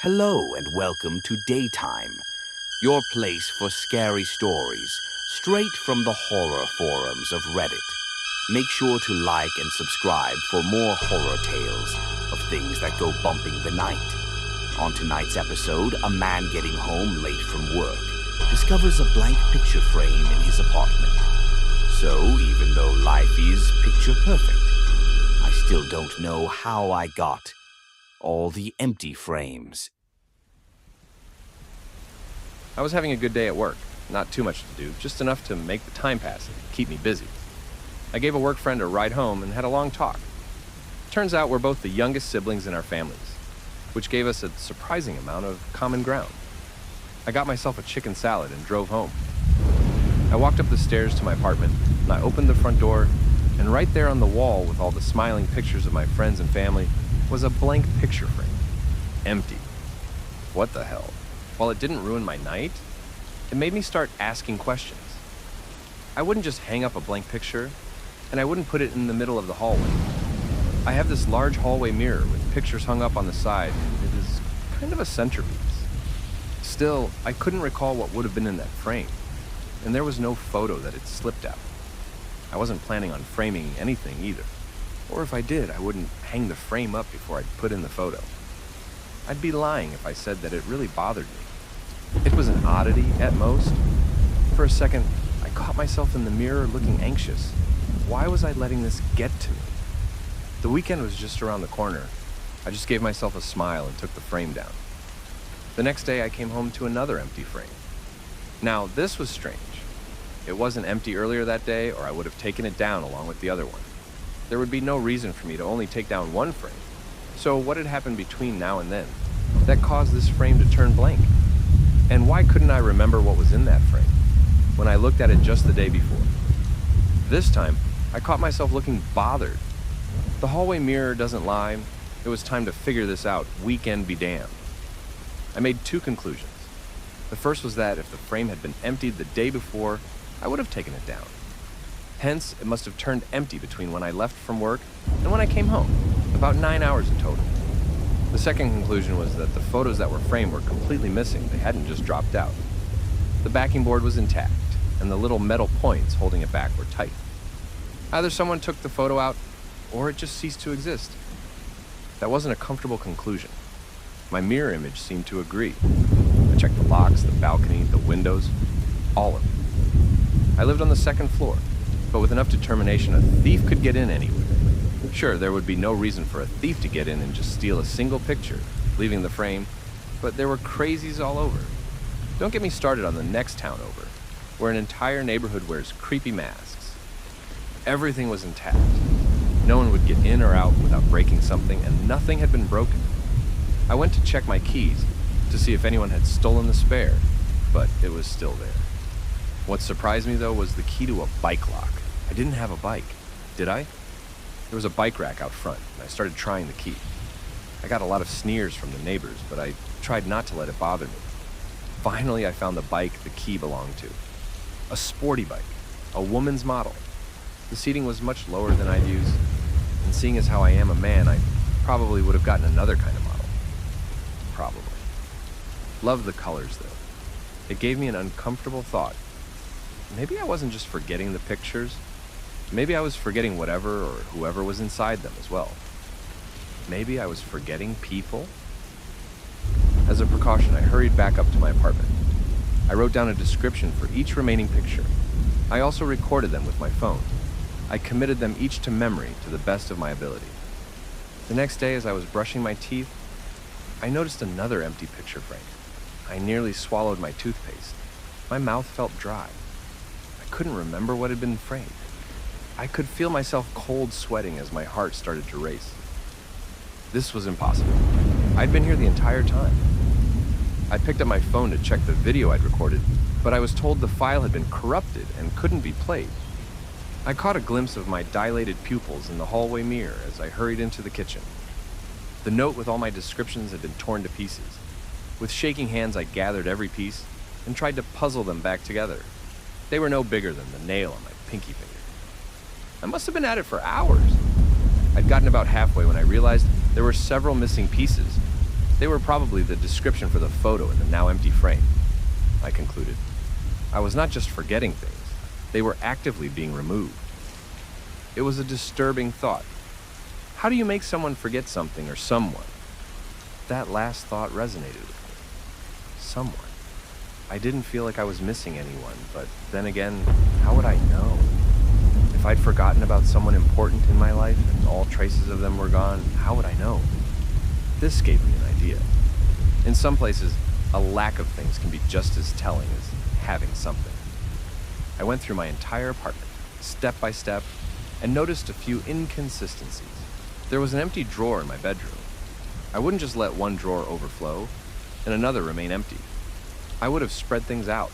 Hello and welcome to Daytime, your place for scary stories, straight from the horror forums of Reddit. Make sure to like and subscribe for more horror tales of things that go bumping the night. On tonight's episode, a man getting home late from work discovers a blank picture frame in his apartment. So, even though life is picture perfect, I still don't know how I got all the empty frames. I was having a good day at work. Not too much to do, just enough to make the time pass and keep me busy. I gave a work friend a ride home and had a long talk. Turns out we're both the youngest siblings in our families, which gave us a surprising amount of common ground. I got myself a chicken salad and drove home. I walked up the stairs to my apartment, and I opened the front door, and right there on the wall with all the smiling pictures of my friends and family was a blank picture frame. Empty. What the hell? While it didn't ruin my night, it made me start asking questions. I wouldn't just hang up a blank picture, and I wouldn't put it in the middle of the hallway. I have this large hallway mirror with pictures hung up on the side. It is kind of a centerpiece. Still, I couldn't recall what would have been in that frame, and there was no photo that had slipped out. I wasn't planning on framing anything either, or if I did, I wouldn't hang the frame up before I'd put in the photo. I'd be lying if I said that it really bothered me. It was an oddity at most. For a second, I caught myself in the mirror looking anxious. Why was I letting this get to me? The weekend was just around the corner. I just gave myself a smile and took the frame down. The next day, I came home to another empty frame. Now, this was strange. It wasn't empty earlier that day, or I would have taken it down along with the other one. There would be no reason for me to only take down one frame. So what had happened between now and then that caused this frame to turn blank? And why couldn't I remember what was in that frame when I looked at it just the day before? This time, I caught myself looking bothered. The hallway mirror doesn't lie. It was time to figure this out, weekend be damned. I made two conclusions. The first was that if the frame had been emptied the day before, I would have taken it down. Hence, it must have turned empty between when I left from work and when I came home, about 9 hours in total. The second conclusion was that the photos that were framed were completely missing. They hadn't just dropped out. The backing board was intact, and the little metal points holding it back were tight. Either someone took the photo out, or it just ceased to exist. That wasn't a comfortable conclusion. My mirror image seemed to agree. I checked the locks, the balcony, the windows, all of it. I lived on the second floor, but with enough determination, a thief could get in anywhere. Sure, there would be no reason for a thief to get in and just steal a single picture, leaving the frame, but there were crazies all over. Don't get me started on the next town over, where an entire neighborhood wears creepy masks. Everything was intact. No one would get in or out without breaking something, and nothing had been broken. I went to check my keys to see if anyone had stolen the spare, but it was still there. What surprised me, though, was the key to a bike lock. I didn't have a bike, did I? There was a bike rack out front, and I started trying the key. I got a lot of sneers from the neighbors, but I tried not to let it bother me. Finally, I found the bike the key belonged to. A sporty bike, a woman's model. The seating was much lower than I'd use, and seeing as how I am a man, I probably would have gotten another kind of model. Probably. Loved the colors, though. It gave me an uncomfortable thought. Maybe I wasn't just forgetting the pictures. Maybe I was forgetting whatever or whoever was inside them as well. Maybe I was forgetting people. As a precaution, I hurried back up to my apartment. I wrote down a description for each remaining picture. I also recorded them with my phone. I committed them each to memory to the best of my ability. The next day, as I was brushing my teeth, I noticed another empty picture frame. I nearly swallowed my toothpaste. My mouth felt dry. I couldn't remember what had been framed. I could feel myself cold sweating as my heart started to race. This was impossible. I'd been here the entire time. I picked up my phone to check the video I'd recorded, but I was told the file had been corrupted and couldn't be played. I caught a glimpse of my dilated pupils in the hallway mirror as I hurried into the kitchen. The note with all my descriptions had been torn to pieces. With shaking hands, I gathered every piece and tried to puzzle them back together. They were no bigger than the nail on my pinky finger. I must have been at it for hours. I'd gotten about halfway when I realized there were several missing pieces. They were probably the description for the photo in the now empty frame, I concluded. I was not just forgetting things, they were actively being removed. It was a disturbing thought. How do you make someone forget something or someone? That last thought resonated with me. Someone. I didn't feel like I was missing anyone, but then again, how would I know? If I'd forgotten about someone important in my life and all traces of them were gone, how would I know? This gave me an idea. In some places, a lack of things can be just as telling as having something. I went through my entire apartment, step by step, and noticed a few inconsistencies. There was an empty drawer in my bedroom. I wouldn't just let one drawer overflow and another remain empty. I would have spread things out.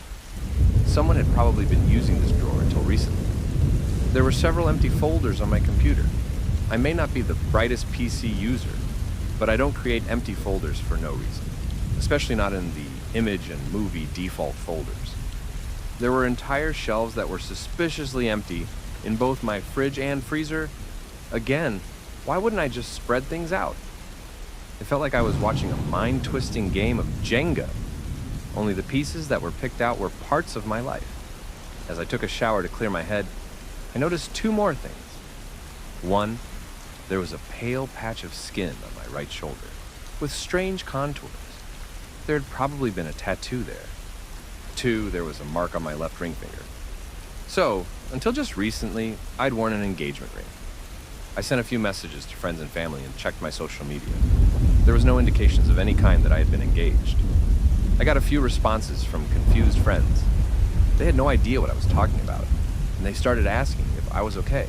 Someone had probably been using this drawer until recently. There were several empty folders on my computer. I may not be the brightest PC user, but I don't create empty folders for no reason, especially not in the image and movie default folders. There were entire shelves that were suspiciously empty in both my fridge and freezer. Again, why wouldn't I just spread things out? It felt like I was watching a mind-twisting game of Jenga, only the pieces that were picked out were parts of my life. As I took a shower to clear my head, I noticed two more things. One, there was a pale patch of skin on my right shoulder, with strange contours. There had probably been a tattoo there. Two, there was a mark on my left ring finger. So, until just recently, I'd worn an engagement ring. I sent a few messages to friends and family and checked my social media. There was no indications of any kind that I had been engaged. I got a few responses from confused friends. They had no idea what I was talking about, and they started asking if I was okay.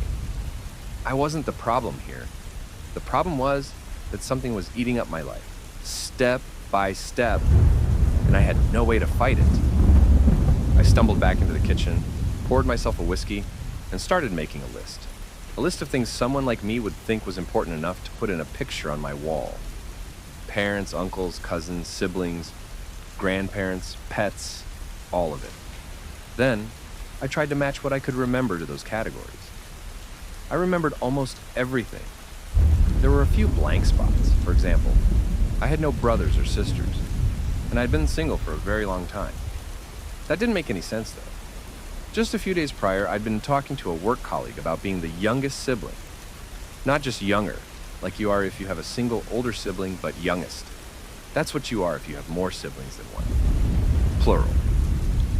I wasn't the problem here. The problem was that something was eating up my life, step by step, and I had no way to fight it. I stumbled back into the kitchen, poured myself a whiskey, and started making a list. A list of things someone like me would think was important enough to put in a picture on my wall. Parents, uncles, cousins, siblings, grandparents, pets, all of it. Then, I tried to match what I could remember to those categories. I remembered almost everything. There were a few blank spots. For example, I had no brothers or sisters, and I'd been single for a very long time. That didn't make any sense, though. Just a few days prior, I'd been talking to a work colleague about being the youngest sibling. Not just younger, like you are if you have a single older sibling, but youngest. That's what you are if you have more siblings than one. Plural.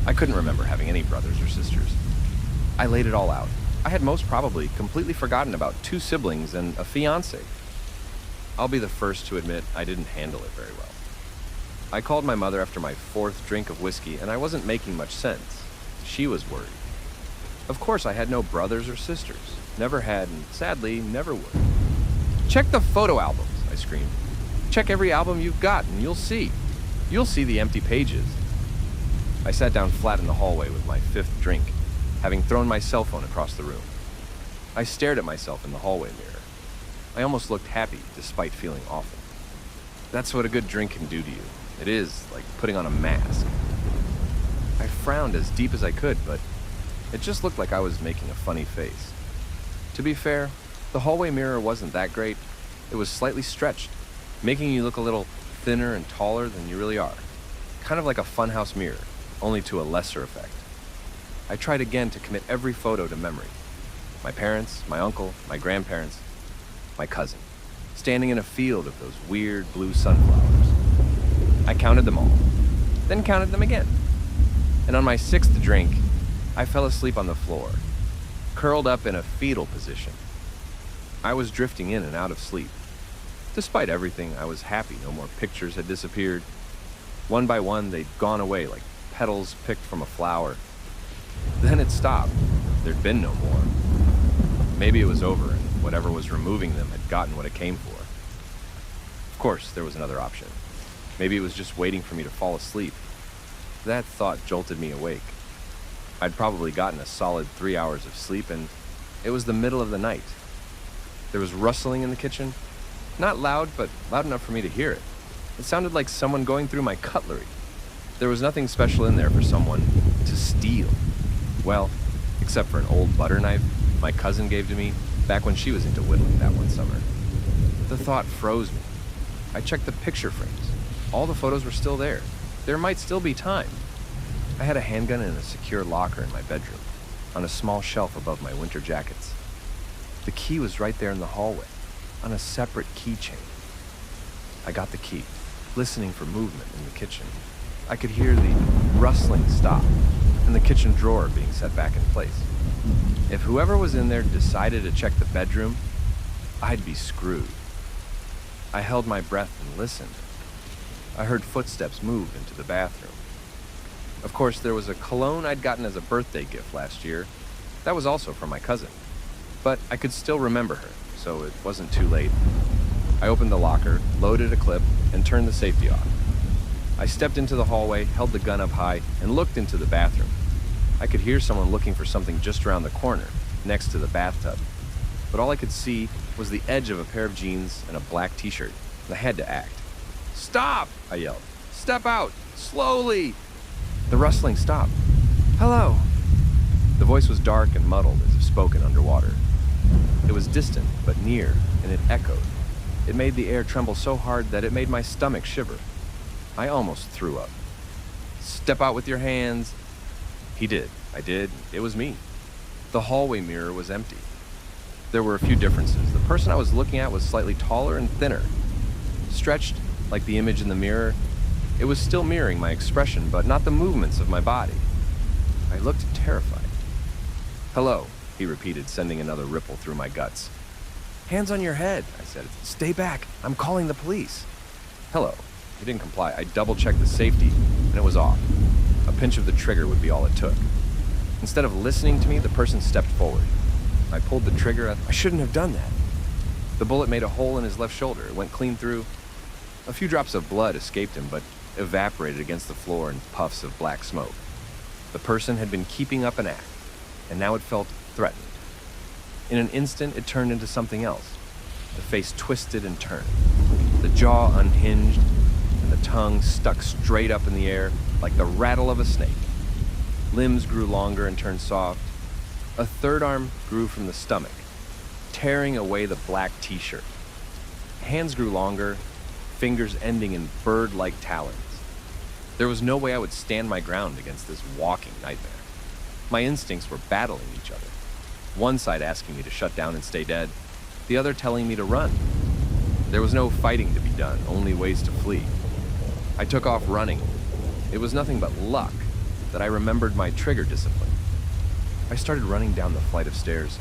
I couldn't remember having any brothers or sisters. I laid it all out. I had most probably completely forgotten about 2 siblings and a fiancé. I'll be the first to admit I didn't handle it very well. I called my mother after my 4th drink of whiskey, and I wasn't making much sense. She was worried. Of course, I had no brothers or sisters. Never had, and sadly, never would. Check the photo albums, I screamed. Check every album you've got, and you'll see. You'll see the empty pages. I sat down flat in the hallway with my 5th drink, having thrown my cell phone across the room. I stared at myself in the hallway mirror. I almost looked happy, despite feeling awful. That's what a good drink can do to you. It is like putting on a mask. I frowned as deep as I could, but it just looked like I was making a funny face. To be fair, the hallway mirror wasn't that great. It was slightly stretched, making you look a little thinner and taller than you really are. Kind of like a funhouse mirror, only to a lesser effect. I tried again to commit every photo to memory. My parents, my uncle, my grandparents, my cousin, standing in a field of those weird blue sunflowers. I counted them all, then counted them again. And on my 6th drink, I fell asleep on the floor, curled up in a fetal position. I was drifting in and out of sleep. Despite everything, I was happy no more pictures had disappeared. One by one, they'd gone away like petals picked from a flower. Then it stopped. There'd been no more. Maybe it was over and whatever was removing them had gotten what it came for. Of course, there was another option. Maybe it was just waiting for me to fall asleep. That thought jolted me awake. I'd probably gotten a solid 3 hours of sleep, and it was the middle of the night. There was rustling in the kitchen. Not loud, but loud enough for me to hear it. It sounded like someone going through my cutlery. There was nothing special in there for someone to steal. Well, except for an old butter knife my cousin gave to me back when she was into whittling that one summer. The thought froze me. I checked the picture frames. All the photos were still there. There might still be time. I had a handgun in a secure locker in my bedroom, on a small shelf above my winter jackets. The key was right there in the hallway, on a separate keychain. I got the key, listening for movement in the kitchen. I could hear the rustling stop and the kitchen drawer being set back in place. If whoever was in there decided to check the bedroom, I'd be screwed. I held my breath and listened. I heard footsteps move into the bathroom. Of course, there was a cologne I'd gotten as a birthday gift last year. That was also from my cousin. But I could still remember her, so it wasn't too late. I opened the locker, loaded a clip, and turned the safety off. I stepped into the hallway, held the gun up high, and looked into the bathroom. I could hear someone looking for something just around the corner, next to the bathtub. But all I could see was the edge of a pair of jeans and a black t-shirt, and I had to act. "Stop!" I yelled. "Step out! Slowly!" The rustling stopped. "Hello!" The voice was dark and muddled, as if spoken underwater. It was distant, but near, and it echoed. It made the air tremble so hard that it made my stomach shiver. I almost threw up. "Step out with your hands." He did. I did. It was me. The hallway mirror was empty. There were a few differences. The person I was looking at was slightly taller and thinner. Stretched, like the image in the mirror, it was still mirroring my expression, but not the movements of my body. I looked terrified. "Hello," he repeated, sending another ripple through my guts. "Hands on your head," I said. "Stay back. I'm calling the police." "Hello." He didn't comply. I double-checked the safety, and it was off. A pinch of the trigger would be all it took. Instead of listening to me, the person stepped forward. I pulled the trigger. I shouldn't have done that. The bullet made a hole in his left shoulder. It went clean through. A few drops of blood escaped him, but evaporated against the floor in puffs of black smoke. The person had been keeping up an act, and now it felt threatened. In an instant, it turned into something else. The face twisted and turned. The jaw unhinged, and the tongue stuck straight up in the air like the rattle of a snake. Limbs grew longer and turned soft. A third arm grew from the stomach, tearing away the black t-shirt. Hands grew longer, fingers ending in bird-like talons. There was no way I would stand my ground against this walking nightmare. My instincts were battling each other. One side asking me to shut down and stay dead, the other telling me to run. There was no fighting to be done, only ways to flee. I took off running. It was nothing but luck that I remembered my trigger discipline. I started running down the flight of stairs.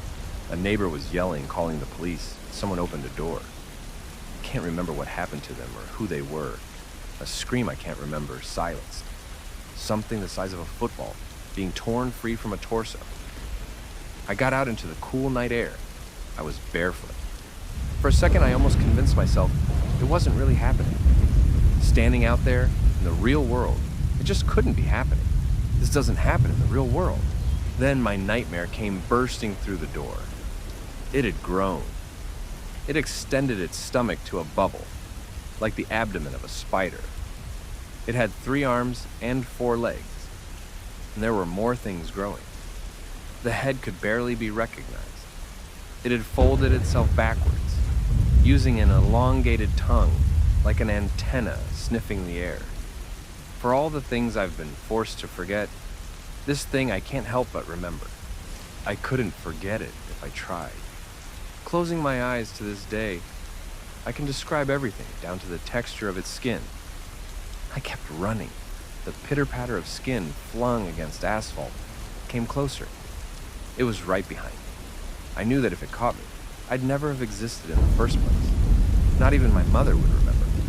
A neighbor was yelling, calling the police. Someone opened a door. I can't remember what happened to them or who they were. A scream I can't remember, silenced. Something the size of a football, being torn free from a torso. I got out into the cool night air. I was barefoot. For a second, I almost convinced myself it wasn't really happening. Standing out there in the real world, it just couldn't be happening. This doesn't happen in the real world. Then my nightmare came bursting through the door. It had grown. It extended its stomach to a bubble, like the abdomen of a spider. It had 3 arms and 4 legs, and there were more things growing. The head could barely be recognized. It had folded itself backwards, using an elongated tongue like an antenna sniffing the air. For all the things I've been forced to forget, this thing I can't help but remember. I couldn't forget it if I tried. Closing my eyes to this day, I can describe everything down to the texture of its skin. I kept running. The pitter-patter of skin flung against asphalt came closer. It was right behind me. I knew that if it caught me, I'd never have existed in the first place. Not even my mother would remember me.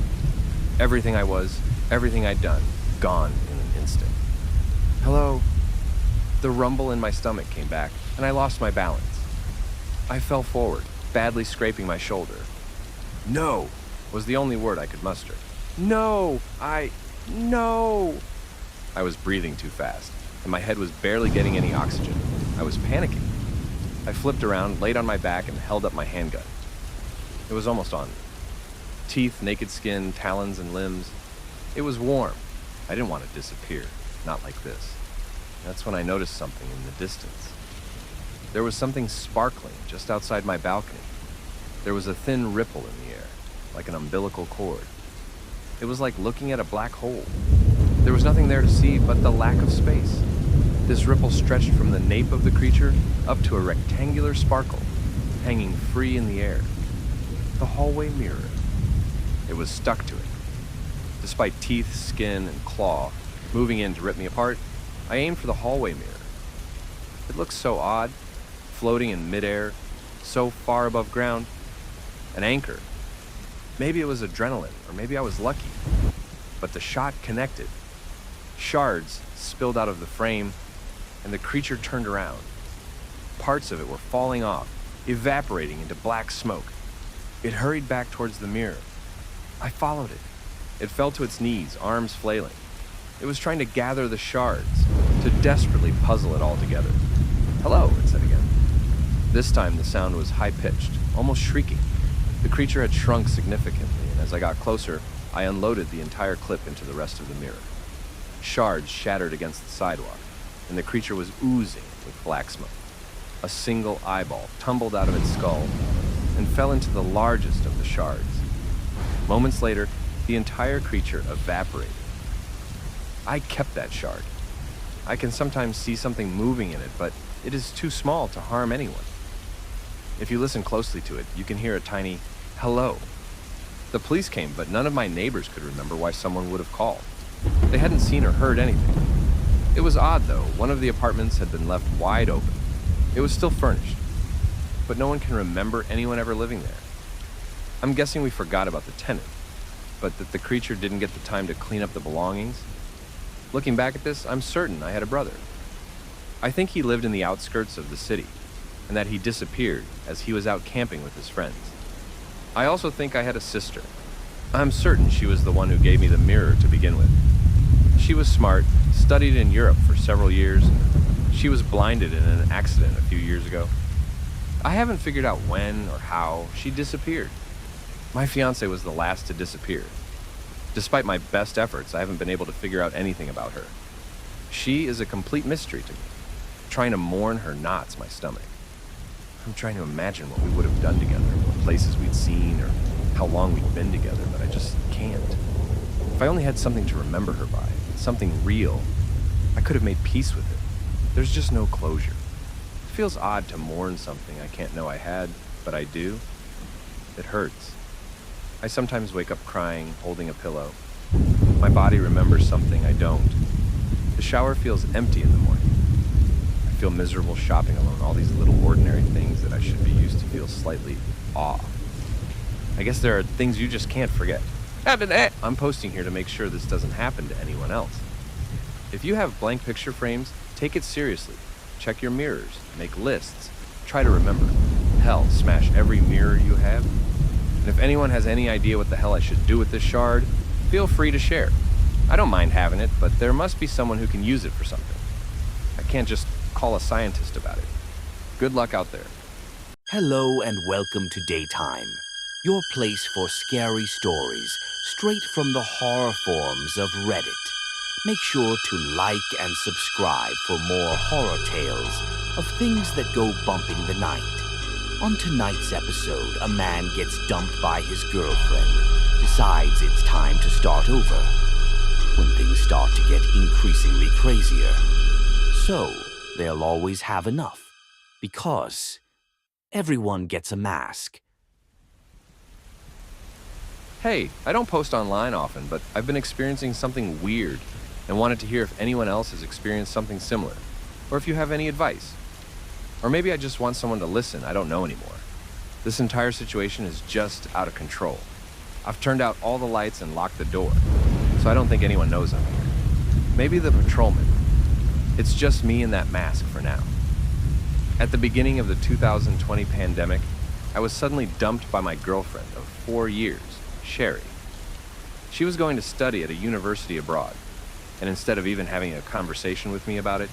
Everything I was, everything I'd done, gone in an instant. "Hello?" The rumble in my stomach came back, and I lost my balance. I fell forward, badly scraping my shoulder. "No!" was the only word I could muster. No! I was breathing too fast, and my head was barely getting any oxygen. I was panicking. I flipped around, laid on my back, and held up my handgun. It was almost on me. Teeth, naked skin, talons, and limbs. It was warm. I didn't want to disappear, not like this. That's when I noticed something in the distance. There was something sparkling just outside my balcony. There was a thin ripple in the air. like an umbilical cord. It was like looking at a black hole. There was nothing there to see but the lack of space. This ripple stretched from the nape of the creature up to a rectangular sparkle, hanging free in the air. The hallway mirror. It was stuck to it. Despite teeth, skin, and claw moving in to rip me apart, I aimed for the hallway mirror. It looked so odd, floating in midair, so far above ground. An anchor. Maybe it was adrenaline, or maybe I was lucky. But the shot connected. Shards spilled out of the frame, and the creature turned around. Parts of it were falling off, evaporating into black smoke. It hurried back towards the mirror. I followed it. It fell to its knees, arms flailing. It was trying to gather the shards, to desperately puzzle it all together. "Hello," it said again. This time the sound was high-pitched, almost shrieking. The creature had shrunk significantly, and as I got closer, I unloaded the entire clip into the rest of the mirror. Shards shattered against the sidewalk, and the creature was oozing with black smoke. A single eyeball tumbled out of its skull and fell into the largest of the shards. Moments later, the entire creature evaporated. I kept that shard. I can sometimes see something moving in it, but it is too small to harm anyone. If you listen closely to it, you can hear a tiny hello. The police came, but none of my neighbors could remember why someone would have called. They hadn't seen or heard anything. It was odd, though. One of the apartments had been left wide open. It was still furnished, but no one can remember anyone ever living there. I'm guessing we forgot about the tenant, but that the creature didn't get the time to clean up the belongings. Looking back at this, I'm certain I had a brother. I think he lived in the outskirts of the city, and that he disappeared as he was out camping with his friends. I also think I had a sister. I'm certain she was the one who gave me the mirror to begin with. She was smart, studied in Europe for several years. She was blinded in an accident a few years ago. I haven't figured out when or how she disappeared. My fiancée was the last to disappear. Despite my best efforts, I haven't been able to figure out anything about her. She is a complete mystery to me. Trying to mourn her knots my stomach. I'm trying to imagine what we would have done together, what places we'd seen, or how long we'd been together, but I just can't. If I only had something to remember her by, something real, I could have made peace with it. There's just no closure. It feels odd to mourn something I can't know I had, but I do. It hurts. I sometimes wake up crying, holding a pillow. My body remembers something I don't. The shower feels empty in the morning. I feel miserable shopping alone, all these little ordinary things that I should be used to feel slightly awe. I guess there are things you just can't forget. I'm posting here to make sure this doesn't happen to anyone else. If you have blank picture frames, take it seriously. Check your mirrors, make lists, try to remember. Hell, smash every mirror you have. And if anyone has any idea what the hell I should do with this shard, feel free to share. I don't mind having it, but there must be someone who can use it for something. I can't just call a scientist about it. Good luck out there. Hello and welcome to Daytime, your place for scary stories straight from the horror forums of Reddit. Make sure to like and subscribe for more horror tales of things that go bump in the night. On tonight's episode, a man gets dumped by his girlfriend, decides it's time to start over, when things start to get increasingly crazier. So, they'll always have enough, because everyone gets a mask. Hey, I don't post online often, but I've been experiencing something weird and wanted to hear if anyone else has experienced something similar, or if you have any advice. Or maybe I just want someone to listen. I don't know anymore. This entire situation is just out of control. I've turned out all the lights and locked the door, so I don't think anyone knows I'm here. Maybe the patrolman. It's just me and that mask for now. At the beginning of the 2020 pandemic, I was suddenly dumped by my girlfriend of 4 years, Sherry. She was going to study at a university abroad, and instead of even having a conversation with me about it,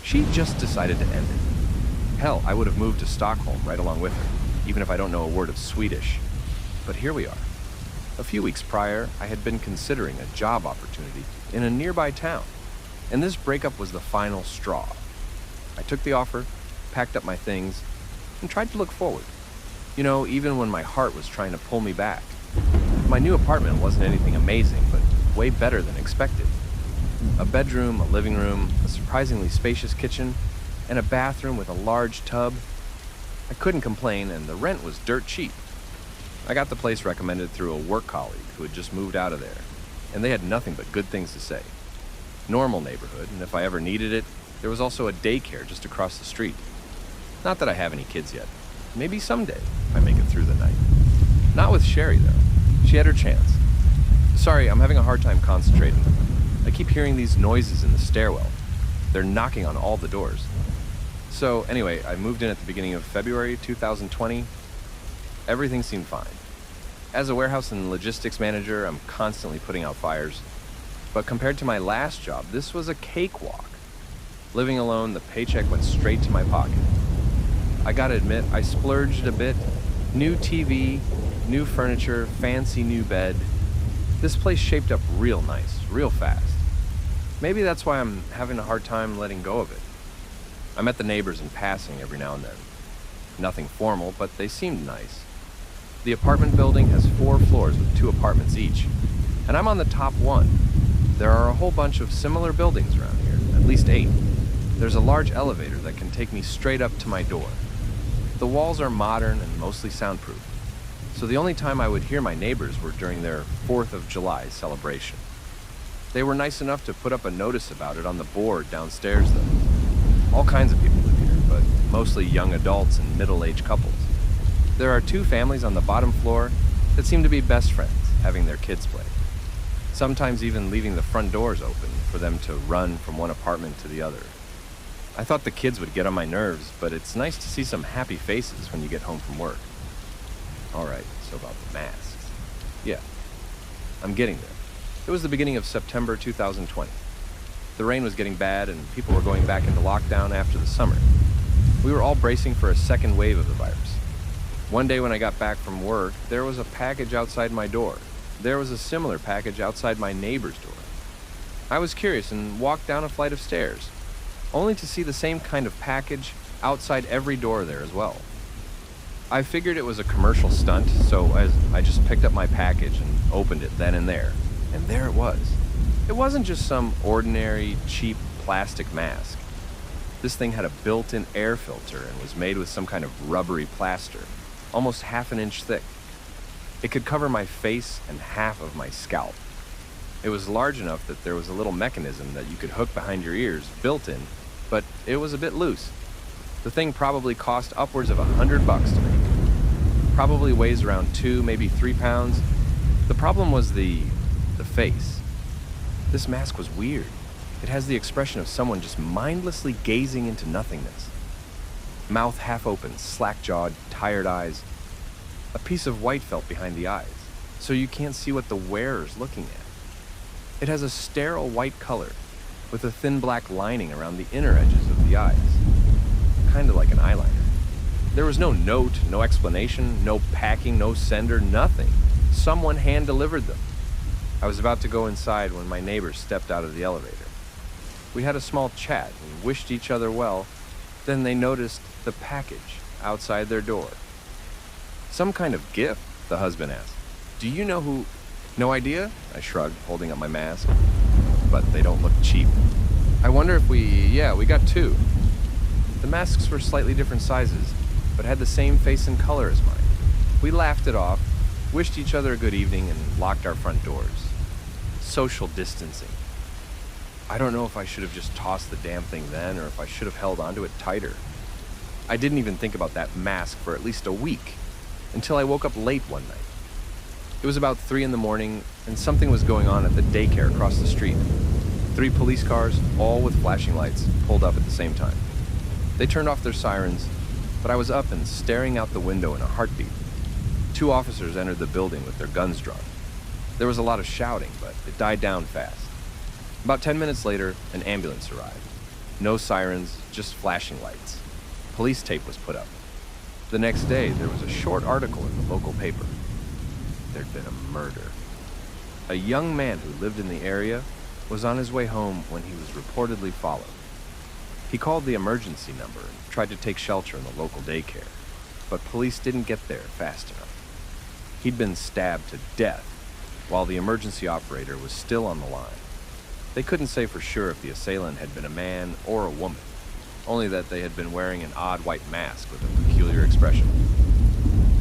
she just decided to end it. Hell, I would have moved to Stockholm right along with her, even if I don't know a word of Swedish. But here we are. A few weeks prior, I had been considering a job opportunity in a nearby town, and this breakup was the final straw. I took the offer, packed up my things, and tried to look forward. You know, even when my heart was trying to pull me back. My new apartment wasn't anything amazing, but way better than expected. A bedroom, a living room, a surprisingly spacious kitchen, and a bathroom with a large tub. I couldn't complain, and the rent was dirt cheap. I got the place recommended through a work colleague who had just moved out of there, and they had nothing but good things to say. Normal neighborhood, and if I ever needed it, there was also a daycare just across the street. Not that I have any kids yet. Maybe someday, if I make it through the night. Not with Sherry, though. She had her chance. Sorry, I'm having a hard time concentrating. I keep hearing these noises in the stairwell. They're knocking on all the doors. So anyway, I moved in at the beginning of February 2020. Everything seemed fine. As a warehouse and logistics manager, I'm constantly putting out fires. But compared to my last job, this was a cakewalk. Living alone, the paycheck went straight to my pocket. I gotta admit, I splurged a bit. New TV, new furniture, fancy new bed. This place shaped up real nice, real fast. Maybe that's why I'm having a hard time letting go of it. I met the neighbors in passing every now and then. Nothing formal, but they seemed nice. The apartment building has 4 floors with 2 apartments each, and I'm on the top one. There are a whole bunch of similar buildings around here, at least 8. There's a large elevator that can take me straight up to my door. The walls are modern and mostly soundproof, so the only time I would hear my neighbors were during their 4th of July celebration. They were nice enough to put up a notice about it on the board downstairs, though. All kinds of people live here, but mostly young adults and middle-aged couples. There are 2 families on the bottom floor that seem to be best friends, having their kids play. Sometimes even leaving the front doors open for them to run from one apartment to the other. I thought the kids would get on my nerves, but it's nice to see some happy faces when you get home from work. Alright, so about the masks. Yeah, I'm getting there. It was the beginning of September 2020. The rain was getting bad and people were going back into lockdown after the summer. We were all bracing for a second wave of the virus. One day when I got back from work, there was a package outside my door. There was a similar package outside my neighbor's door. I was curious and walked down a flight of stairs, only to see the same kind of package outside every door there as well. I figured it was a commercial stunt, so I just picked up my package and opened it then and there it was. It wasn't just some ordinary, cheap plastic mask. This thing had a built-in air filter and was made with some kind of rubbery plaster, almost half an inch thick. It could cover my face and half of my scalp. It was large enough that there was a little mechanism that you could hook behind your ears, built in, but it was a bit loose. The thing probably cost upwards of $100 to make. Probably weighs around 2, maybe 3 pounds. The problem was the face. This mask was weird. It has the expression of someone just mindlessly gazing into nothingness. Mouth half open, slack-jawed, tired eyes. A piece of white felt behind the eyes, so you can't see what the wearer's looking at. It has a sterile white color, with a thin black lining around the inner edges of the eyes. Kind of like an eyeliner. There was no note, no explanation, no packing, no sender, nothing. Someone hand-delivered them. I was about to go inside when my neighbor stepped out of the elevator. We had a small chat and wished each other well. Then they noticed the package outside their door. Some kind of gift, the husband asked. Do you know who? No idea? I shrugged, holding up my mask. But they don't look cheap. I wonder if we got 2. The masks were slightly different sizes, but had the same face and color as mine. We laughed it off, wished each other a good evening, and locked our front doors. Social distancing. I don't know if I should have just tossed the damn thing then, or if I should have held onto it tighter. I didn't even think about that mask for at least a week, until I woke up late one night. It was about 3 in the morning, and something was going on at the daycare across the street. 3 police cars, all with flashing lights, pulled up at the same time. They turned off their sirens, but I was up and staring out the window in a heartbeat. 2 officers entered the building with their guns drawn. There was a lot of shouting, but it died down fast. About 10 minutes later, an ambulance arrived. No sirens, just flashing lights. Police tape was put up. The next day, there was a short article in the local paper. There'd been a murder. A young man who lived in the area was on his way home when he was reportedly followed. He called the emergency number and tried to take shelter in the local daycare, but police didn't get there fast enough. He'd been stabbed to death while the emergency operator was still on the line. They couldn't say for sure if the assailant had been a man or a woman, only that they had been wearing an odd white mask with a peculiar expression.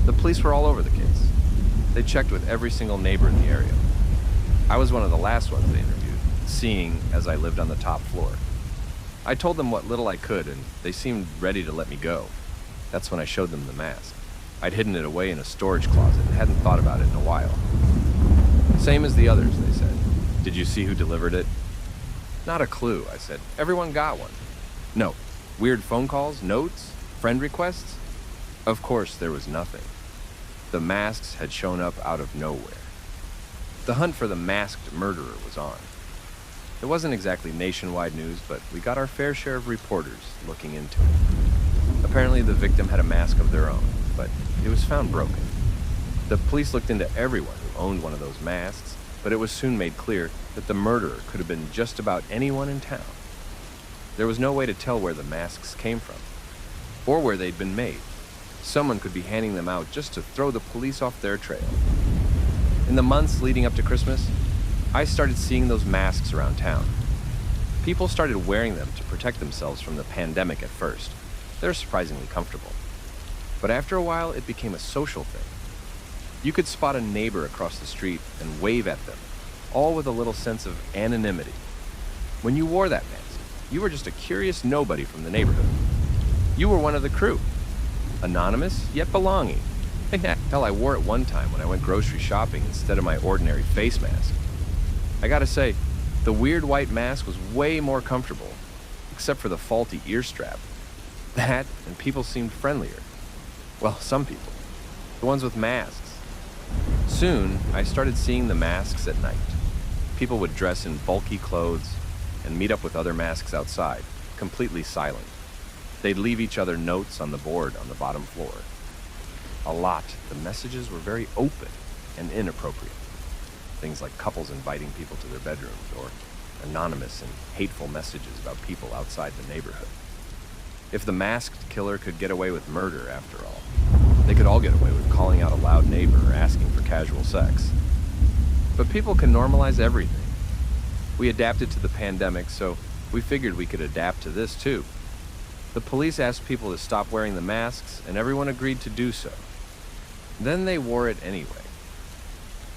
The police were all over the case. They checked with every single neighbor in the area. I was one of the last ones they interviewed, seeing as I lived on the top floor. I told them what little I could, and they seemed ready to let me go. That's when I showed them the mask. I'd hidden it away in a storage closet and hadn't thought about it in a while. Same as the others, they said. Did you see who delivered it? Not a clue, I said. Everyone got one. No. Weird phone calls, notes, friend requests? Of course, there was nothing. The masks had shown up out of nowhere. The hunt for the masked murderer was on. It wasn't exactly nationwide news, but we got our fair share of reporters looking into it. Apparently, the victim had a mask of their own, but it was found broken. The police looked into everyone who owned one of those masks, but it was soon made clear that the murderer could have been just about anyone in town. There was no way to tell where the masks came from, or where they'd been made. Someone could be handing them out just to throw the police off their trail. In the months leading up to Christmas, I started seeing those masks around town. People started wearing them to protect themselves from the pandemic at first. They're surprisingly comfortable. But after a while, it became a social thing. You could spot a neighbor across the street and wave at them, all with a little sense of anonymity. When you wore that mask, you were just a curious nobody from the neighborhood. You were one of the crew. Anonymous, yet belonging. Hell, I wore it one time when I went grocery shopping instead of my ordinary face mask. I gotta say, the weird white mask was way more comfortable, except for the faulty ear strap. That, and people seemed friendlier. Well, some people. The ones with masks. Soon, I started seeing the masks at night. People would dress in bulky clothes and meet up with other masks outside, completely silent. They'd leave each other notes on the board on the bottom floor. A lot, the messages were very open and inappropriate. Things like couples inviting people to their bedrooms, or anonymous and hateful messages about people outside the neighborhood. If the masked killer could get away with murder, after all, they could all get away with calling out a loud neighbor or asking for casual sex. But people can normalize everything. We adapted to the pandemic, so we figured we could adapt to this too. The police asked people to stop wearing the masks, and everyone agreed to do so. Then they wore it anyway.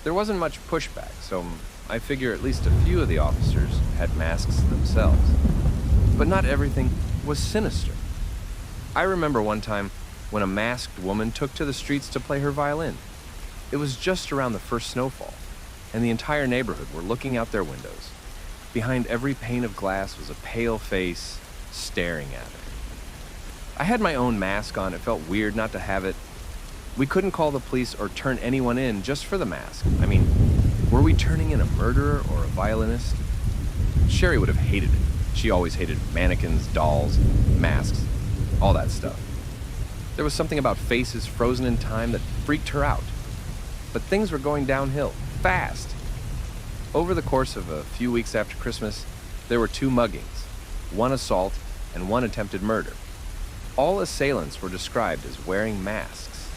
There wasn't much pushback, so I figure at least a few of the officers had masks themselves. But not everything was sinister. I remember one time when a masked woman took to the streets to play her violin. It was just around the first snowfall, and the entire neighborhood were looking out their windows. Behind every pane of glass was a pale face staring at her. I had my own mask on. It felt weird not to have it. We couldn't call the police or turn anyone in just for the mask. I mean, were we turning in a murderer or a violinist? Sherry would have hated it. She always hated mannequins, dolls, masks, all that stuff. There was something about faces frozen in time that freaked her out. But things were going downhill, fast. Over the course of a few weeks after Christmas, there were 2 muggings, 1 assault, and 1 attempted murder. All assailants were described as wearing masks.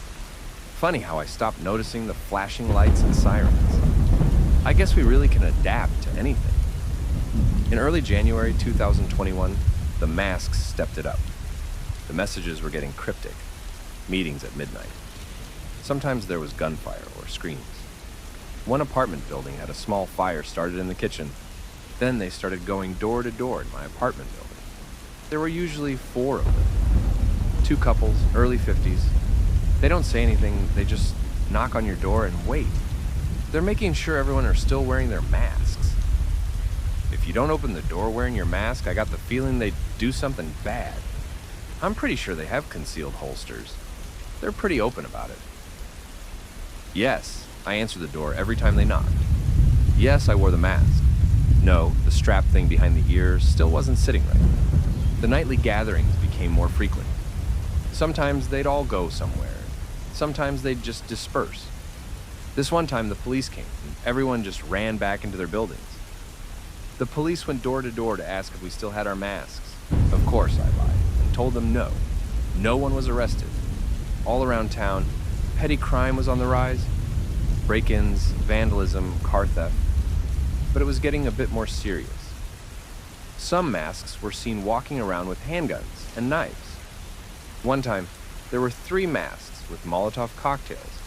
Funny how I stopped noticing the flashing lights and sirens. I guess we really can adapt to anything. In early January 2021, the masks stepped it up. The messages were getting cryptic. Meetings at midnight. Sometimes there was gunfire or screams. One apartment building had a small fire started in the kitchen. Then they started going door to door in my apartment building. There were usually 4 of them. 2 couples, early 50s. They don't say anything, they just knock on your door and wait. They're making sure everyone are still wearing their masks. If you don't open the door wearing your mask, I got the feeling they'd do something bad. I'm pretty sure they have concealed holsters. They're pretty open about it. Yes, I answered the door every time they knocked. Yes, I wore the mask. No, the strap thing behind the ear still wasn't sitting right. The nightly gatherings became more frequent. Sometimes they'd all go somewhere. Sometimes they'd just disperse. This one time the police came and everyone just ran back into their buildings. The police went door to door to ask if we still had our masks. Of course I lied and told them no. No one was arrested. All around town, petty crime was on the rise. break-ins, vandalism, car theft, but it was getting a bit more serious. Some masks were seen walking around with handguns and knives. One time, there were 3 masks with Molotov cocktails.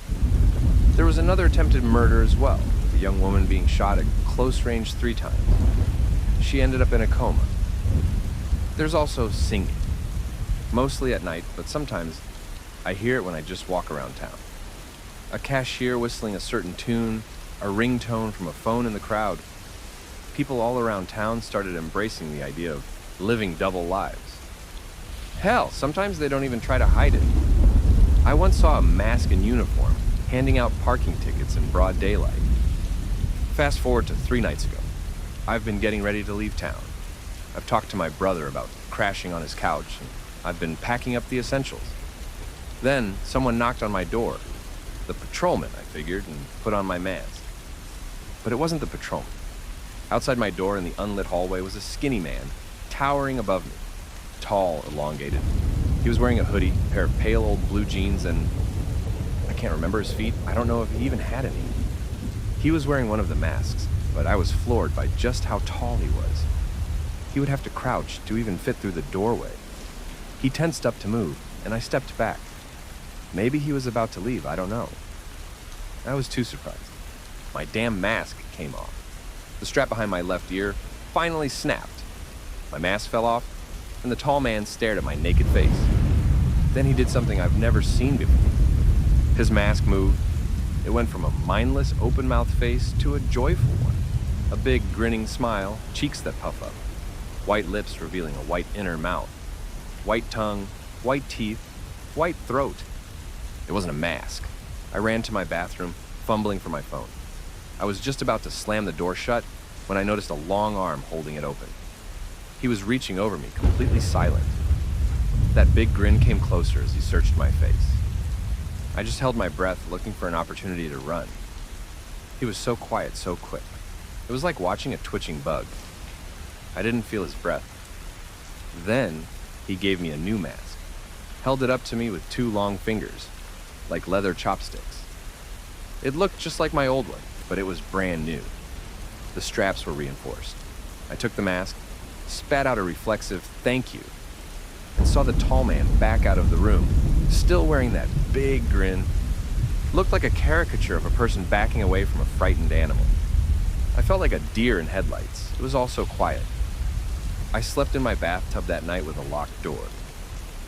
There was another attempted murder as well, with a young woman being shot at close range 3 times. She ended up in a coma. There's also singing, mostly at night, but sometimes I hear it when I just walk around town. A cashier whistling a certain tune, a ringtone from a phone in the crowd. People all around town started embracing the idea of living double lives. Hell, sometimes they don't even try to hide it. I once saw a mask and uniform handing out parking tickets in broad daylight. Fast forward to 3 nights ago. I've been getting ready to leave town. I've talked to my brother about crashing on his couch, and I've been packing up the essentials. Then someone knocked on my door. The patrolman, I figured, and put on my mask. But it wasn't the patrolman. Outside my door in the unlit hallway was a skinny man, towering above me. Tall, elongated. He was wearing a hoodie, a pair of pale old blue jeans, and I can't remember his feet. I don't know if he even had any. He was wearing one of the masks, but I was floored by just how tall he was. He would have to crouch to even fit through the doorway. He tensed up to move, and I stepped back. Maybe he was about to leave, I don't know. I was too surprised. My damn mask came off. The strap behind my left ear finally snapped. My mask fell off, and the tall man stared at my naked face. Then he did something I've never seen before. His mask moved. It went from a mindless, open-mouthed face to a joyful one. A big, grinning smile, cheeks that puff up. White lips revealing a white inner mouth. White tongue, white teeth, white throat. It wasn't a mask. I ran to my bathroom, fumbling for my phone. I was just about to slam the door shut when I noticed a long arm holding it open. He was reaching over me, completely silent. That big grin came closer as he searched my face. I just held my breath, looking for an opportunity to run. He was so quiet, so quick. It was like watching a twitching bug. I didn't feel his breath. Then he gave me a new mask, held it up to me with 2 long fingers, like leather chopsticks. It looked just like my old one, but it was brand new. The straps were reinforced. I took the mask, spat out a reflexive thank you, and saw the tall man back out of the room, still wearing that big grin. Looked like a caricature of a person backing away from a frightened animal. I felt like a deer in headlights. It was all so quiet. I slept in my bathtub that night with a locked door.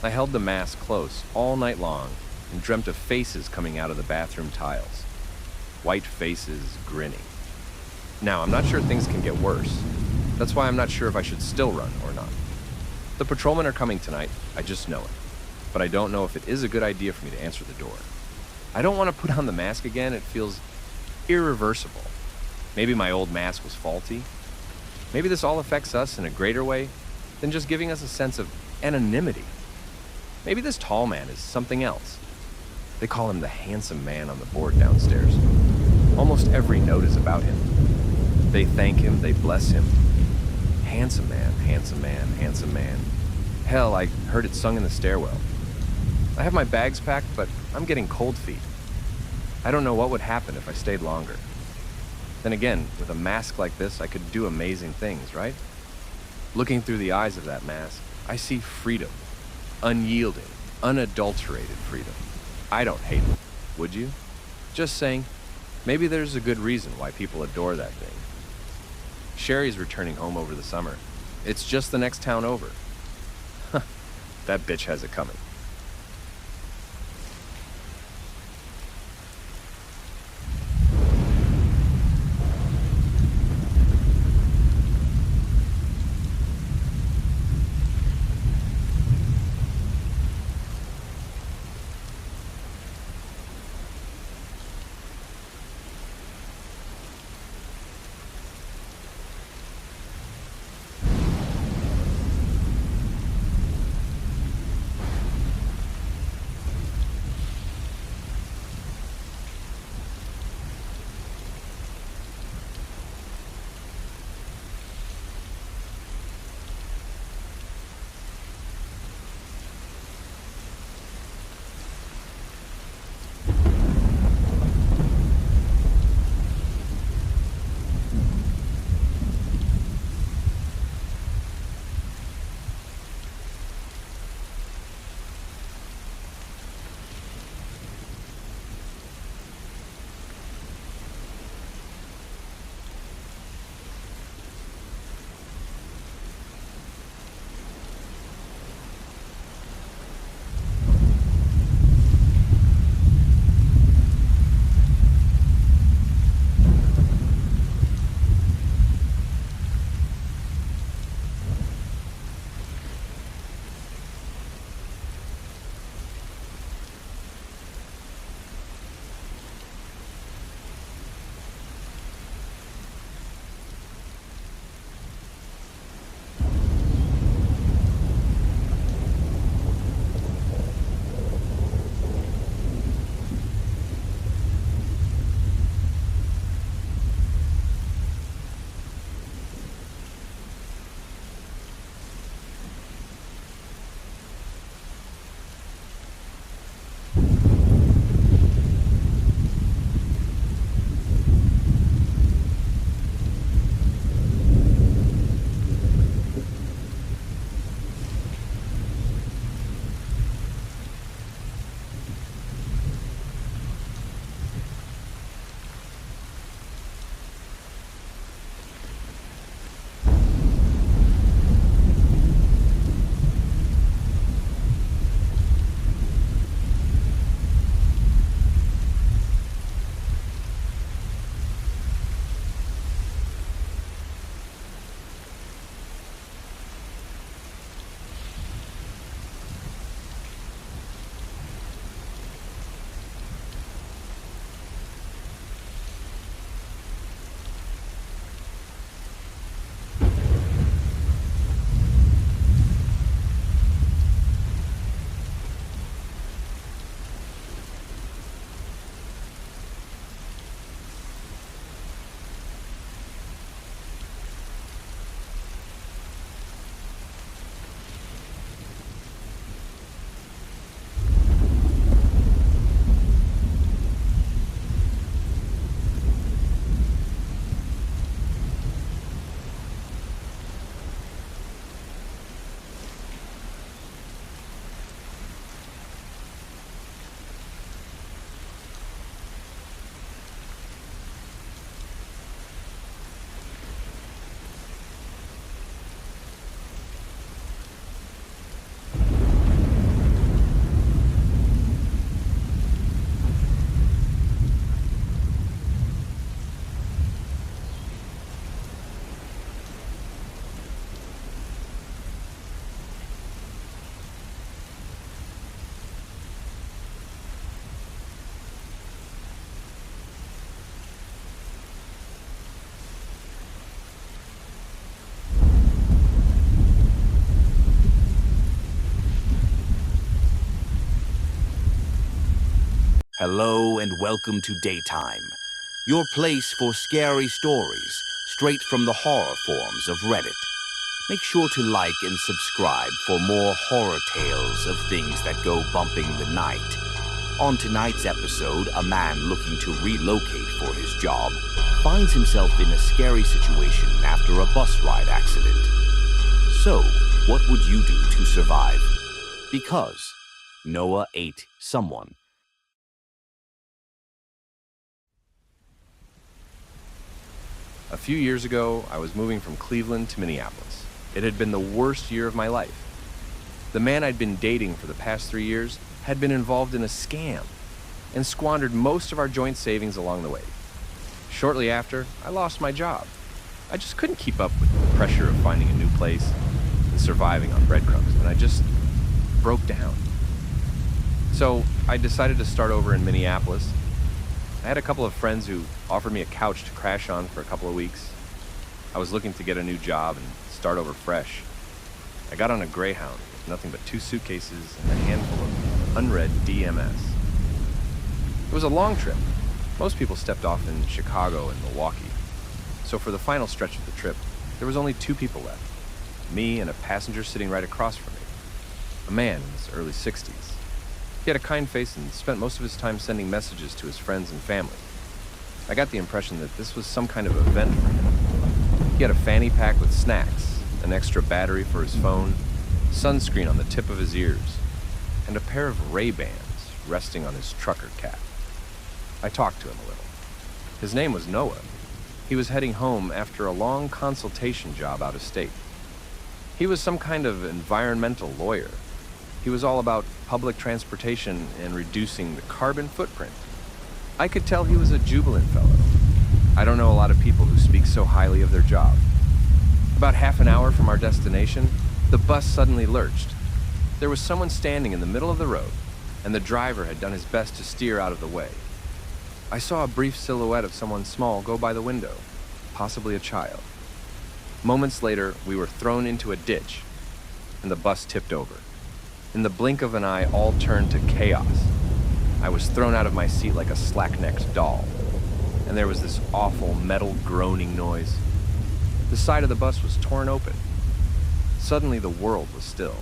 I held the mask close all night long and dreamt of faces coming out of the bathroom tiles. White faces grinning. Now, I'm not sure things can get worse. That's why I'm not sure if I should still run or not. The patrolmen are coming tonight, I just know it. But I don't know if it is a good idea for me to answer the door. I don't want to put on the mask again, it feels irreversible. Maybe my old mask was faulty. Maybe this all affects us in a greater way than just giving us a sense of anonymity. Maybe this tall man is something else. They call him the handsome man on the board downstairs. Almost every note is about him. They thank him, they bless him. Handsome man, handsome man, handsome man. Hell, I heard it sung in the stairwell. I have my bags packed, but I'm getting cold feet. I don't know what would happen if I stayed longer. Then again, with a mask like this, I could do amazing things, right? Looking through the eyes of that mask, I see freedom. Unyielding, unadulterated freedom. I don't hate it, would you? Just saying, maybe there's a good reason why people adore that thing. Sherry's returning home over the summer. It's just the next town over. Huh, that bitch has it coming. Hello and welcome to Daytime, your place for scary stories straight from the horror forums of Reddit. Make sure to like and subscribe for more horror tales of things that go bumping the night. On tonight's episode, a man looking to relocate for his job finds himself in a scary situation after a bus ride accident. So, what would you do to survive? Because Noah ate someone. A few years ago, I was moving from Cleveland to Minneapolis. It had been the worst year of my life. The man I'd been dating for the past 3 years had been involved in a scam and squandered most of our joint savings along the way. Shortly after, I lost my job. I just couldn't keep up with the pressure of finding a new place and surviving on breadcrumbs, and I just broke down. So I decided to start over in Minneapolis. I had a couple of friends who offered me a couch to crash on for a couple of weeks. I was looking to get a new job and start over fresh. I got on a Greyhound with nothing but 2 suitcases and a handful of unread DMS. It was a long trip. Most people stepped off in Chicago and Milwaukee. So for the final stretch of the trip, there was only 2 people left. Me and a passenger sitting right across from me. A man in his early 60s. He had a kind face and spent most of his time sending messages to his friends and family. I got the impression that this was some kind of event for him. He had a fanny pack with snacks, an extra battery for his phone, sunscreen on the tip of his ears, and a pair of Ray-Bans resting on his trucker cap. I talked to him a little. His name was Noah. He was heading home after a long consultation job out of state. He was some kind of environmental lawyer. He was all about public transportation and reducing the carbon footprint. I could tell he was a jubilant fellow. I don't know a lot of people who speak so highly of their job. About half an hour from our destination, the bus suddenly lurched. There was someone standing in the middle of the road, and the driver had done his best to steer out of the way. I saw a brief silhouette of someone small go by the window, possibly a child. Moments later, we were thrown into a ditch, and the bus tipped over. In the blink of an eye, all turned to chaos. I was thrown out of my seat like a slack-necked doll, and there was this awful metal groaning noise. The side of the bus was torn open. Suddenly, the world was still.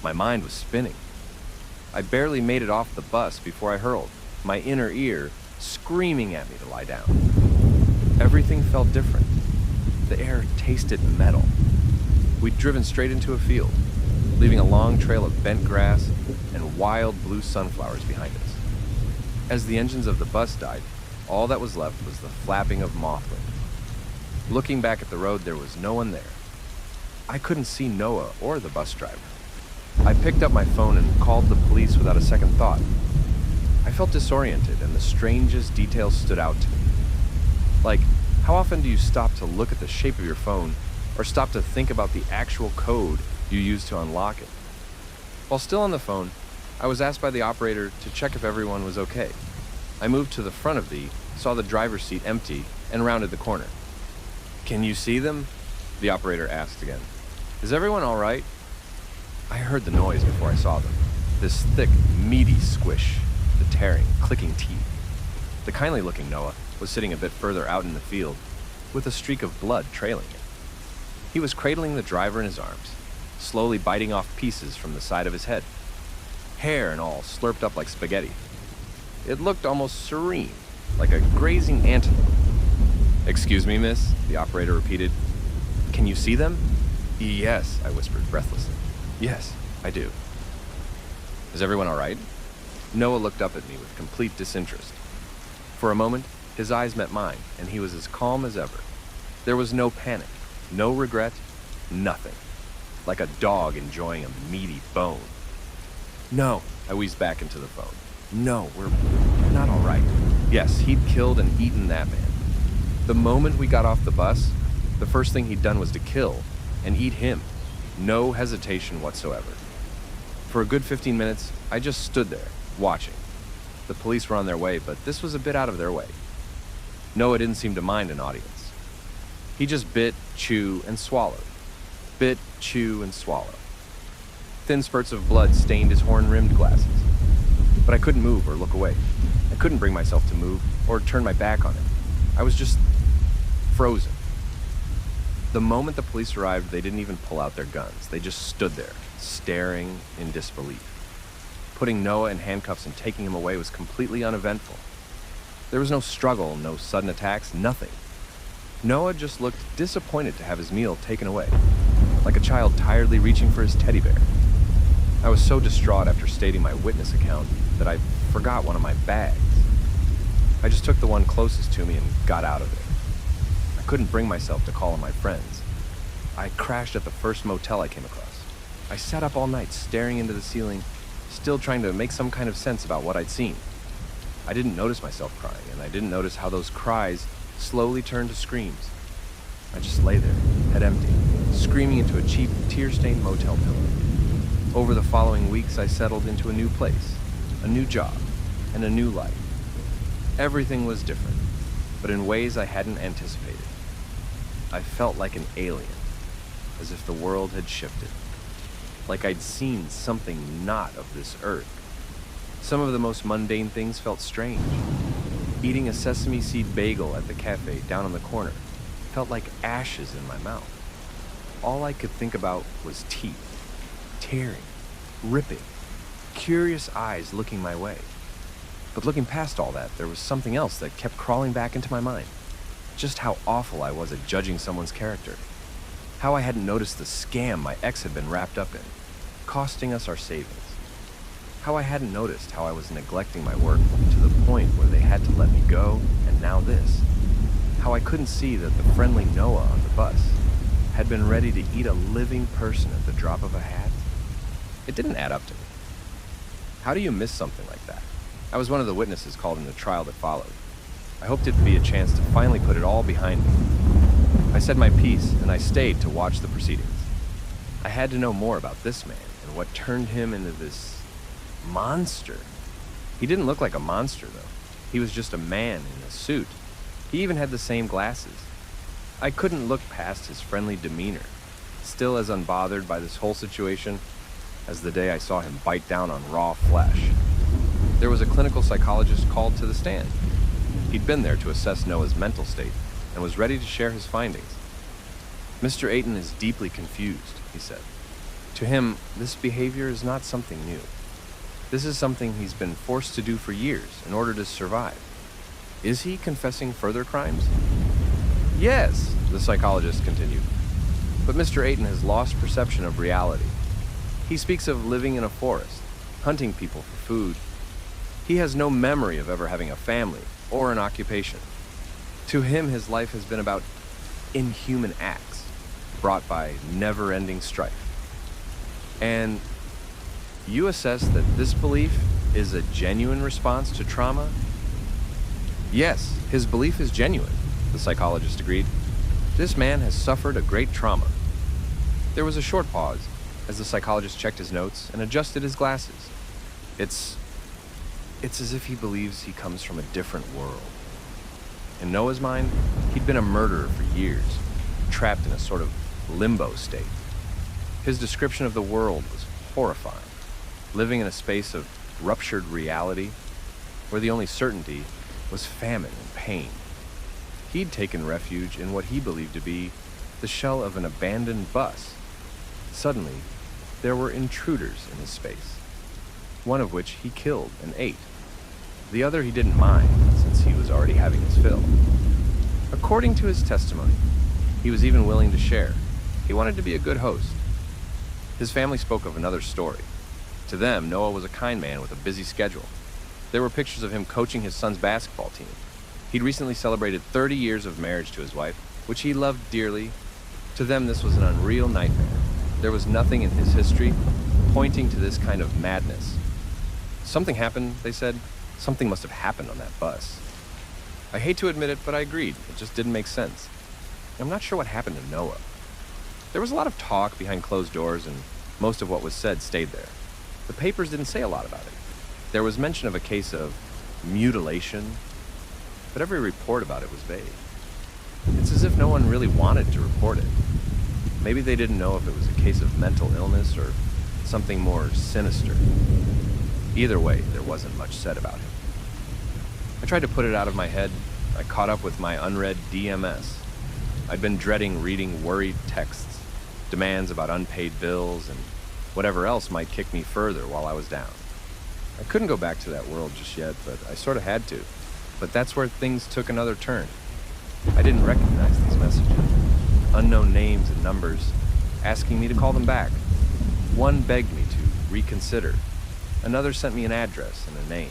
My mind was spinning. I barely made it off the bus before I hurled, my inner ear screaming at me to lie down. Everything felt different. The air tasted metal. We'd driven straight into a field, leaving a long trail of bent grass and wild blue sunflowers behind us. As the engines of the bus died, all that was left was the flapping of moth wings. Looking back at the road, there was no one there. I couldn't see Noah or the bus driver. I picked up my phone and called the police without a second thought. I felt disoriented, and the strangest details stood out to me. Like, how often do you stop to look at the shape of your phone, or stop to think about the actual code you use to unlock it? While still on the phone, I was asked by the operator to check if everyone was okay. I moved to the front of saw the driver's seat empty, and rounded the corner. "Can you see them?" the operator asked again. "Is everyone all right?" I heard the noise before I saw them. This thick, meaty squish, the tearing, clicking teeth. The kindly-looking Noah was sitting a bit further out in the field, with a streak of blood trailing it. He was cradling the driver in his arms, slowly biting off pieces from the side of his head. Hair and all slurped up like spaghetti. It looked almost serene, like a grazing antelope. "Excuse me, miss," the operator repeated. "Can you see them?" "Yes," I whispered breathlessly. "Yes, I do." "Is everyone all right?" Noah looked up at me with complete disinterest. For a moment, his eyes met mine, and he was as calm as ever. There was no panic, no regret, nothing. Like a dog enjoying a meaty bone. "No," I wheezed back into the phone. "No, we're not all right." Yes, he'd killed and eaten that man. The moment we got off the bus, the first thing he'd done was to kill and eat him. No hesitation whatsoever. For a good 15 minutes, I just stood there, watching. The police were on their way, but this was a bit out of their way. Noah didn't seem to mind an audience. He just bit, chew, and swallowed. Bit, chew, and swallow. Thin spurts of blood stained his horn-rimmed glasses, but I couldn't move or look away. couldn't bring myself to move or turn my back on him. I was just frozen. The moment the police arrived, they didn't even pull out their guns. They just stood there, staring in disbelief. Putting Noah in handcuffs and taking him away was completely uneventful. There was no struggle, no sudden attacks, nothing. Noah just looked disappointed to have his meal taken away, like a child tiredly reaching for his teddy bear. I was so distraught after stating my witness account that I forgot one of my bags. I just took the one closest to me and got out of it. I couldn't bring myself to call on my friends. I crashed at the first motel I came across. I sat up all night staring into the ceiling, still trying to make some kind of sense about what I'd seen. I didn't notice myself crying, and I didn't notice how those cries slowly turned to screams. I just lay there, head empty, screaming into a cheap, tear-stained motel pillow. Over the following weeks, I settled into a new place, a new job, and a new life. Everything was different, but in ways I hadn't anticipated. I felt like an alien, as if the world had shifted, like I'd seen something not of this earth. Some of the most mundane things felt strange. Eating a sesame seed bagel at the cafe down on the corner felt like ashes in my mouth. All I could think about was teeth, tearing, ripping, curious eyes looking my way. But looking past all that, there was something else that kept crawling back into my mind. Just how awful I was at judging someone's character. How I hadn't noticed the scam my ex had been wrapped up in, costing us our savings. How I hadn't noticed how I was neglecting my work to the point where they had to let me go, and now this. How I couldn't see that the friendly Noah on the bus had been ready to eat a living person at the drop of a hat. It didn't add up to me. How do you miss something like that? I was one of the witnesses called in the trial that followed. I hoped it'd be a chance to finally put it all behind me. I said my piece, and I stayed to watch the proceedings. I had to know more about this man and what turned him into this monster. He didn't look like a monster, though. He was just a man in a suit. He even had the same glasses. I couldn't look past his friendly demeanor, still as unbothered by this whole situation as the day I saw him bite down on raw flesh. There was a clinical psychologist called to the stand. He'd been there to assess Noah's mental state and was ready to share his findings. Mr. Ayton is deeply confused, he said. To him, this behavior is not something new. This is something he's been forced to do for years in order to survive. Is he confessing further crimes? Yes, the psychologist continued. But Mr. Ayton has lost perception of reality. He speaks of living in a forest, hunting people for food. He has no memory of ever having a family or an occupation. To him, his life has been about inhuman acts brought by never-ending strife. And you assess that this belief is a genuine response to trauma? Yes, his belief is genuine, the psychologist agreed. This man has suffered a great trauma. There was a short pause as the psychologist checked his notes and adjusted his glasses. It's as if he believes he comes from a different world. In Noah's mind, he'd been a murderer for years, trapped in a sort of limbo state. His description of the world was horrifying, living in a space of ruptured reality where the only certainty was famine and pain. He'd taken refuge in what he believed to be the shell of an abandoned bus. Suddenly, there were intruders in his space, one of which he killed and ate. The other he didn't mind, since he was already having his fill. According to his testimony, he was even willing to share. He wanted to be a good host. His family spoke of another story. To them, Noah was a kind man with a busy schedule. There were pictures of him coaching his son's basketball team. He'd recently celebrated 30 years of marriage to his wife, which he loved dearly. To them, this was an unreal nightmare. There was nothing in his history pointing to this kind of madness. Something happened, they said. Something must have happened on that bus. I hate to admit it, but I agreed. It just didn't make sense. I'm not sure what happened to Noah. There was a lot of talk behind closed doors, and most of what was said stayed there. The papers didn't say a lot about it. There was mention of a case of mutilation, but every report about it was vague. It's as if no one really wanted to report it. Maybe they didn't know if it was a case of mental illness or something more sinister. Either way, there wasn't much said about him. tried to put it out of my head. I caught up with my unread DMS. I'd been dreading reading worried texts, demands about unpaid bills, and whatever else might kick me further while I was down. I couldn't go back to that world just yet, but I sort of had to. But that's where things took another turn. I didn't recognize these messages. Unknown names and numbers, asking me to call them back. One begged me to reconsider. Another sent me an address and a name.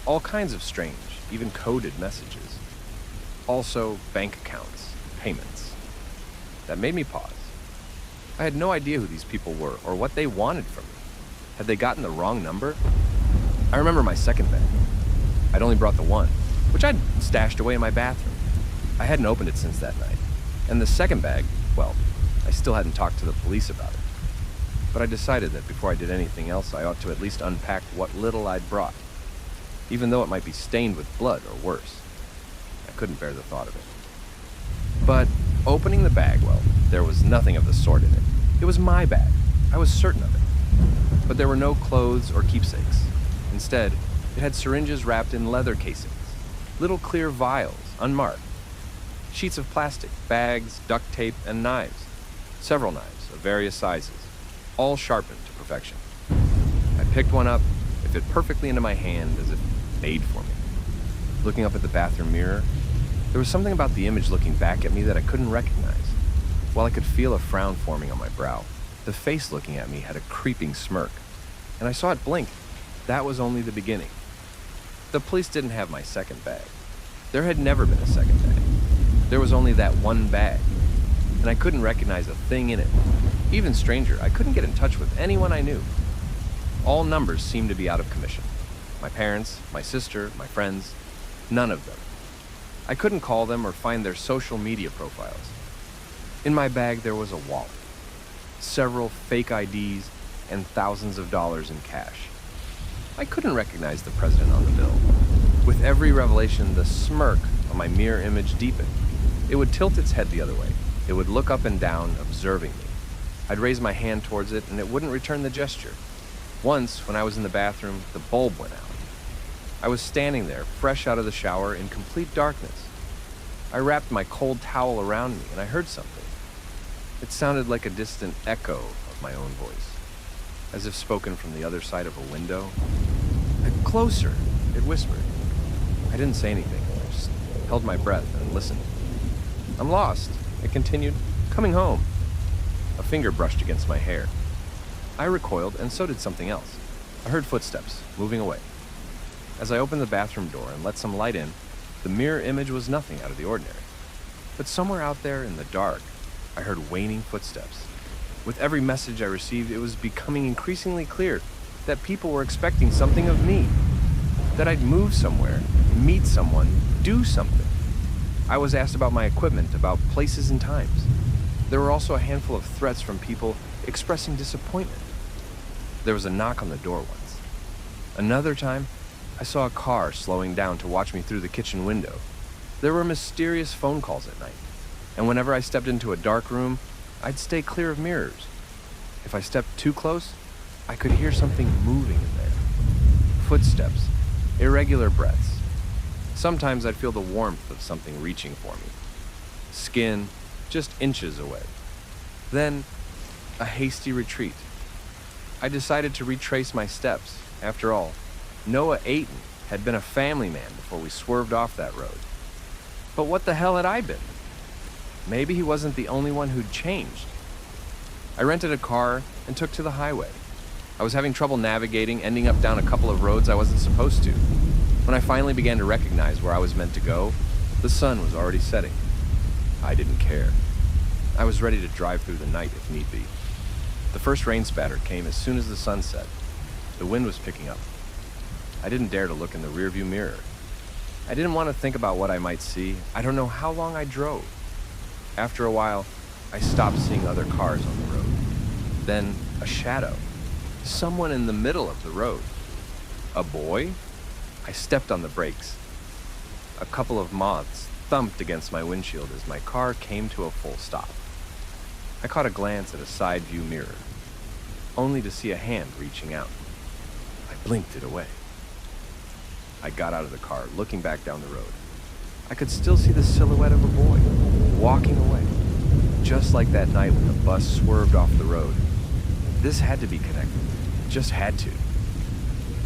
All kinds of strange, even coded messages. Also, bank accounts, payments. That made me pause. I had no idea who these people were or what they wanted from me. Had they gotten the wrong number? I remember my second bag. I'd only brought the one, which I'd stashed away in my bathroom. I hadn't opened it since that night. And the second bag, well, I still hadn't talked to the police about it. But I decided that before I did anything else, I ought to at least unpack what little I'd brought, even though it might be stained with blood or worse. I couldn't bear the thought of it. But opening the bag, well, there was nothing of the sort in it. It was my bag. I was certain of it. But there were no clothes or keepsakes. Instead, it had syringes wrapped in leather casings, little clear vials, unmarked, sheets of plastic, bags, duct tape, and knives. Several knives of various sizes, all sharpened to perfection. I picked one up, it fit perfectly into my hand as if made for me. Looking up at the bathroom mirror, there was something about the image looking back at me that I couldn't recognize. While I could feel a frown forming on my brow, the face looking at me had a creeping smirk, and I saw it blink. That was only the beginning. The police didn't have my second bag. There had never been a second bag. There was only that one bag, and I couldn't recognize a thing in it. Even stranger, I couldn't get in touch with anyone I knew. All numbers seemed to be out of commission. My parents, my sister, my friends, none of them. I couldn't call them or find their social media profiles. In my bag, there was a wallet, several fake IDs, and thousands of dollars in cash. I couldn't recognize the president on the bill. With every revelation, the smirk on my mirror image deepened. It would tilt its head the other way. It would look up and down, observing me. I'd raise my hand towards it, and it wouldn't return the gesture. Once, when I was in the bathroom, the bulb went out. I was standing there, fresh out of the shower, in complete darkness. I wrapped my cold towel around me, and I heard something. It sounded like a distant echo of my own voice, as if spoken from the other side of a window. Closer, it whispered. I didn't say anything. I just held my breath and listened. I'm lost, it continued. Coming home. A finger brushed against my hair. I recoiled, and so did something else. I heard footsteps, moving away. As I opened the bathroom door and let some light in, the mirror image was nothing out of the ordinary. But somewhere out there in the dark, I heard waning footsteps. With every message I received, it was becoming increasingly clear that people were expecting something of me. That I'd move somewhere, meet someone, do something. I was asked about my equipment, about places and times. There were also a handful of threats from people expressing disappointment. There was a knock on the door once. Another time, I saw a car slowing down to watch me through the kitchen window. There were mysterious phone calls at night, and whenever I stepped into a dark room, I'd stay clear of mirrors. If I stepped too close, I could hear something moving in there. Footsteps, irregular breaths. Sometimes I'd feel the warmth of something reaching for me. Skin, just inches away. Then, a hasty retreat. I decided to retrace my steps. After all, Noah Ayton had been a family man before we swerved off that road. But what the hell had I been? Maybe he wasn't the only one who'd changed. I rented a car and took to the highway. I was having trouble navigating, ending up down a couple of roads I wasn't supposed to. When I finally began to recognize where I was meant to go, the sun was already setting. I didn't care. I was ready to drive through the night if need be. The first rain spatter came as soon as the sun set. The wind was picking up. I didn't dare to look in the rearview mirror. I didn't want to think about what I might see. I don't know how long I drove. After a while, I stopped seeing other cars on the road. Then, a shadow. Someone in the middle of the road. A boy? I stepped on the brakes. A couple of moths thumped against my windshield as my car came to a full stop. I caught a glance at a side view mirror, only to see a hand reaching out. I blinked it away. I got out of the car, looking back down the road. I could still see the silhouette of a boy, walking away, just like that night when the bus swerved off the road. This had to be connected. Just had to.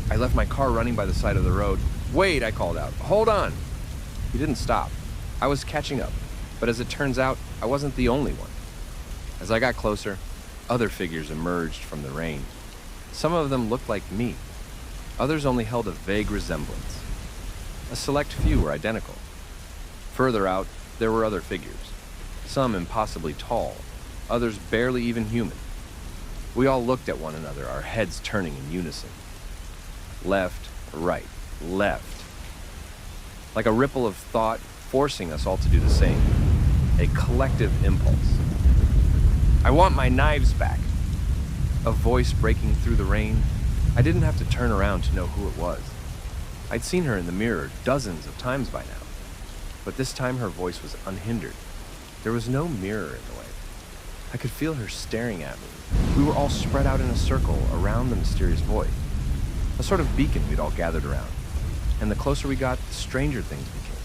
I left my car running by the side of the road. "Wait," I called out. "Hold on." He didn't stop. I was catching up, but as it turns out, I wasn't the only one. As I got closer, other figures emerged from the rain. Some of them looked like me. Others only held a vague resemblance. A select few were identical. Further out, there were other figures. Some impossibly tall, others barely even human. We all looked at one another, our heads turning in unison. Left, right, left. Like a ripple of thought forcing us all to do the same. A collective impulse. "I want my knives back." A voice breaking through the rain. I didn't have to turn around to know who it was. I'd seen her in the mirror dozens of times by now. But this time her voice was unhindered. There was no mirror in the way. I could feel her staring at me. We were all spread out in a circle around the mysterious voice. A sort of beacon we'd all gathered around. And the closer we got, the stranger things became.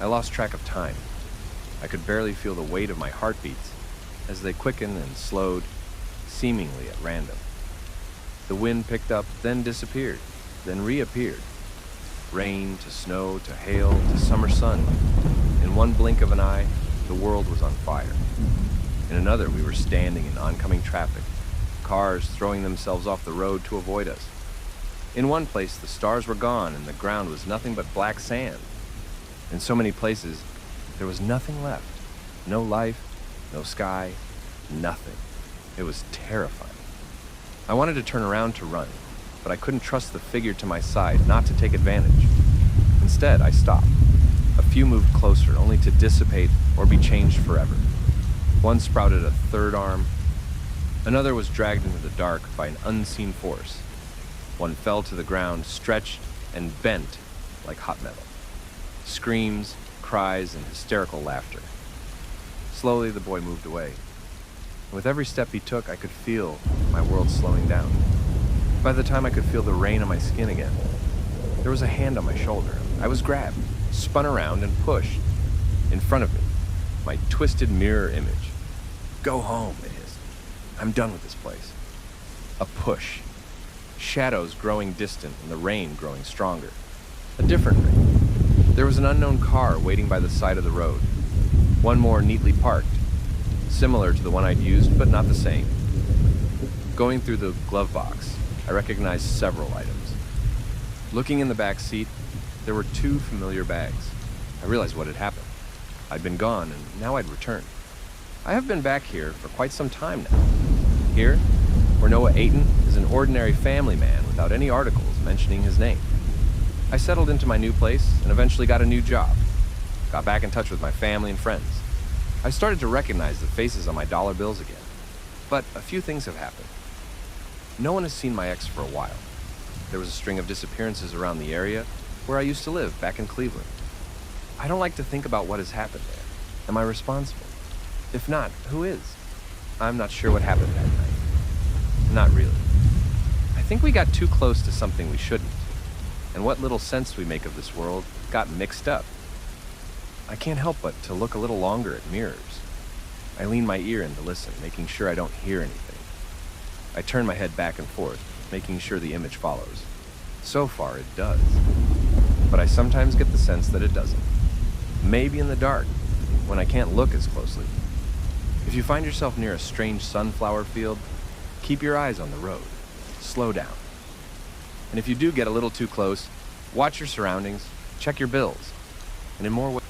I lost track of time. I could barely feel the weight of my heartbeats as they quickened and slowed, seemingly at random. The wind picked up, then disappeared, then reappeared. Rain to snow to hail to summer sun. In one blink of an eye, the world was on fire. In another, we were standing in oncoming traffic, cars throwing themselves off the road to avoid us. In one place, the stars were gone and the ground was nothing but black sand. In so many places, there was nothing left. No life, no sky, nothing. It was terrifying. I wanted to turn around to run, but I couldn't trust the figure to my side not to take advantage. Instead, I stopped. A few moved closer, only to dissipate or be changed forever. One sprouted a third arm. Another was dragged into the dark by an unseen force. One fell to the ground, stretched and bent like hot metal. Screams, cries, and hysterical laughter. Slowly, the boy moved away. With every step he took, I could feel my world slowing down. By the time I could feel the rain on my skin again, there was a hand on my shoulder. I was grabbed, spun around, and pushed. In front of me, my twisted mirror image. "Go home," it hissed. "I'm done with this place." A push. Shadows growing distant and the rain growing stronger. A different rain. There was an unknown car waiting by the side of the road. One more neatly parked. Similar to the one I'd used, but not the same. Going through the glove box, I recognized several items. Looking in the back seat, there were 2 familiar bags. I realized what had happened. I'd been gone, and now I'd returned. I have been back here for quite some time now. Here, where Noah Ayton is an ordinary family man without any articles mentioning his name. I settled into my new place and eventually got a new job. Got back in touch with my family and friends. I started to recognize the faces on my dollar bills again. But a few things have happened. No one has seen my ex for a while. There was a string of disappearances around the area where I used to live back in Cleveland. I don't like to think about what has happened there. Am I responsible? If not, who is? I'm not sure what happened that night. Not really. I think we got too close to something we shouldn't. And what little sense we make of this world got mixed up. I can't help but to look a little longer at mirrors. I lean my ear in to listen, making sure I don't hear anything. I turn my head back and forth, making sure the image follows. So far, it does. But I sometimes get the sense that it doesn't. Maybe in the dark, when I can't look as closely. If you find yourself near a strange sunflower field, keep your eyes on the road. Slow down. And if you do get a little too close, watch your surroundings, check your bills, and in more ways.